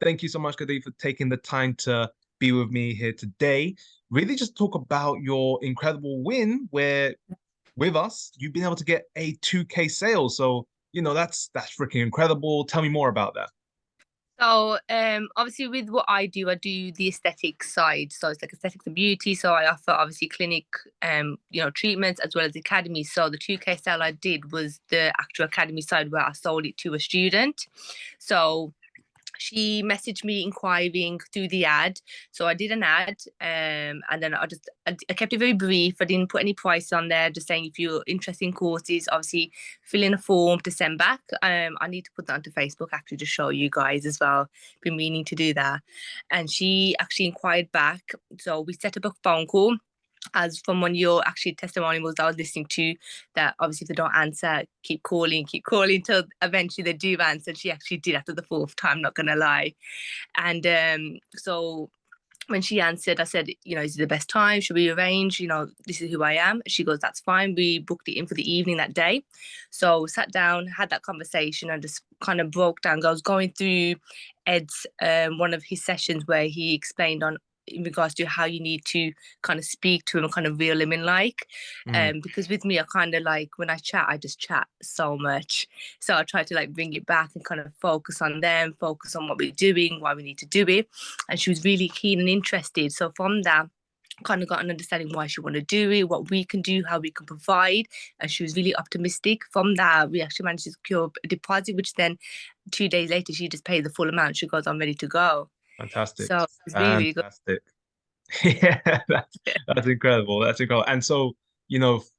Thank you so much, Gurdeep, for taking the time to be with me here today. Really just talk about your incredible win where with us, you've been able to get a 2K sale. So, that's freaking incredible. Tell me more about that. So, obviously, with what I do the aesthetic side. So it's like aesthetics and beauty. So I offer obviously clinic, treatments as well as the academy. So the 2K sale I did was the actual academy side where I sold it to a student. So she messaged me inquiring through the ad. So I did an ad, and then I kept it very brief. I didn't put any price on there, just saying if you're interested in courses, obviously fill in a form to send back. I need to put that onto Facebook actually to show you guys as well. Been meaning to do that. And she actually inquired back. So we set up a phone call as from one of your actually testimonials I was listening to, that obviously if they don't answer, keep calling until eventually they do answer. And she actually did after the fourth time, not gonna lie. And so when she answered, I said, is it the best time? Should we arrange? This is who I am. She goes, that's fine. We booked it in for the evening that day. So sat down, had that conversation, and just kind of broke down. I was going through Ed's one of his sessions where he explained on in regards to how you need to kind of speak to him and kind of reel him in Mm, because with me I kind of like when I chat I just chat so much, so I try to like bring it back and kind of focus on them, focus on what we're doing, why we need to do it. And she was really keen and interested, so from that kind of got an understanding why she wanted to do it, what we can do, how we can provide. And she was really optimistic. From that, we actually managed to secure a deposit, which then 2 days later, she just paid the full amount. She goes, I'm ready to go. fantastic. So it's really, really good. Fantastic. Yeah, that's incredible. That's incredible. And so,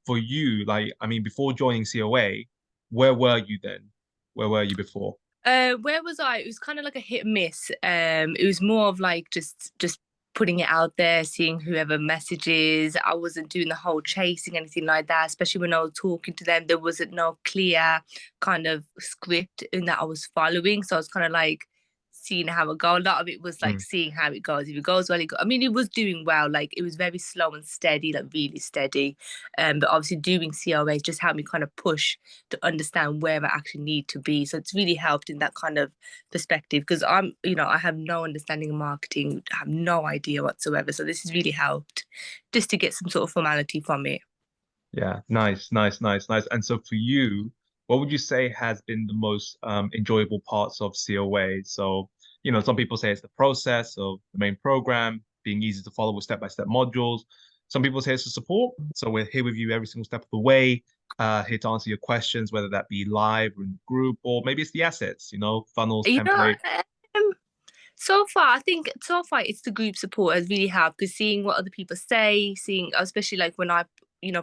for you, like, I mean, before joining COA, where were you then? Where were you before? Where was I? It was kind of like a hit and miss. It was more of like just putting it out there, seeing whoever messages. I wasn't doing the whole chasing anything like that. Especially when I was talking to them, there wasn't no clear kind of script in that I was following. So I was kind of like seeing how it go. A lot of it was like Mm, seeing how it goes. If it goes well, I mean, it was doing well. Like it was very slow and steady, like really steady. But obviously doing COA just helped me kind of push to understand where I actually need to be. So it's really helped in that kind of perspective because I have no understanding of marketing, I have no idea whatsoever. So this has really helped just to get some sort of formality from it. yeah, nice, nice, nice, nice. And so for you, what would you say has been the most enjoyable parts of COA? So, some people say it's the process of the main program, being easy to follow with step-by-step modules. Some people say it's the support. So we're here with you every single step of the way, here to answer your questions, whether that be live or in the group, or maybe it's the assets, funnels, You know, template. um, So far, I think so far it's the group support has really helped because seeing what other people say, seeing especially like when I,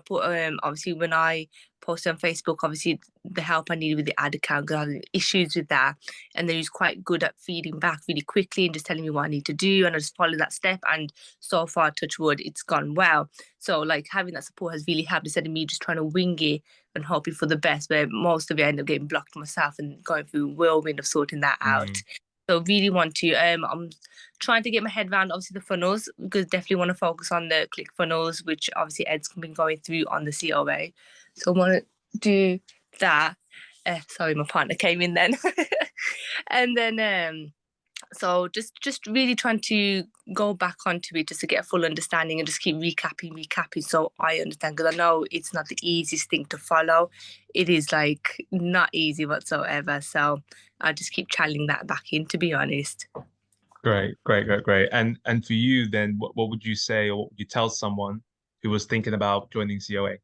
put obviously when I post on Facebook, obviously the help I needed with the ad account because I had issues with that, and then he's quite good at feeding back really quickly and just telling me what I need to do, and I just follow that step. And so far, touch wood, it's gone well. So like having that support has really helped instead of me just trying to wing it and hoping for the best, where most of it I end up getting blocked myself and going through whirlwind of sorting that out. Mm, So really want to. I'm trying to get my head around obviously the funnels because definitely want to focus on the click funnels, which obviously Ed's been going through on the COA. So I want to do that. Sorry, my partner came in then, and then so just really trying to go back onto it just to get a full understanding and just keep recapping so I understand because I know it's not the easiest thing to follow. It is like not easy whatsoever. So I just keep channeling that back in, to be honest. great, great, great, great. And for you then, what would you say or what would you tell someone who was thinking about joining COA?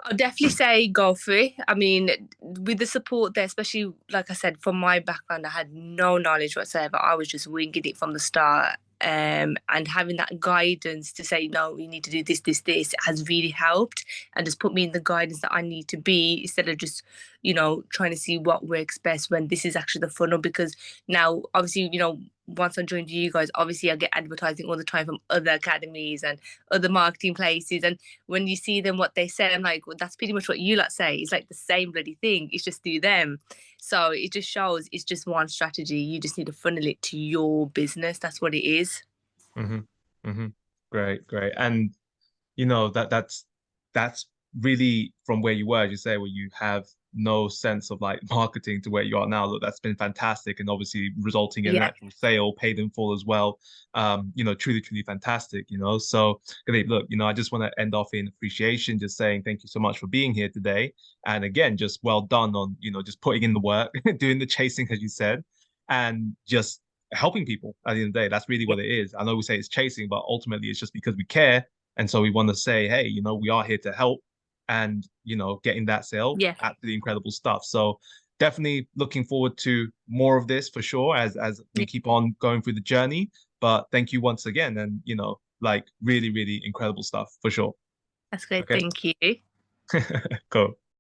I'll definitely say go for it. I mean, with the support there, especially like I said, from my background, I had no knowledge whatsoever. I was just winging it from the start. And having that guidance to say, no, we need to do this has really helped and just put me in the guidance that I need to be instead of just, trying to see what works best when this is actually the funnel. Because now, obviously, once I joined you guys, obviously I get advertising all the time from other academies and other marketing places. And when you see them, what they say, I'm like, well, that's pretty much what you lot say. It's like the same bloody thing. It's just through them. So it just shows it's just one strategy. You just need to funnel it to your business. That's what it is. Hmm. Hmm. Great, great. And that's really from where you were, as you say, where you have no sense of like marketing to where you are now. Look, that's been fantastic, and obviously resulting in an Yeah. actual sale paid in full as well. Truly, truly fantastic. So Gurdeep, look, I just want to end off in appreciation, just saying thank you so much for being here today, and again, just well done on just putting in the work, doing the chasing as you said, and just helping people at the end of the day. That's really Yeah. what it is. I know we say it's chasing, but ultimately it's just because we care. And so we want to say, hey, we are here to help and, getting that sale, Yeah. absolutely incredible stuff. So definitely looking forward to more of this for sure as we Yeah. keep on going through the journey. But thank you once again. And, like really, really incredible stuff for sure. That's great. Okay. Thank you. Cool.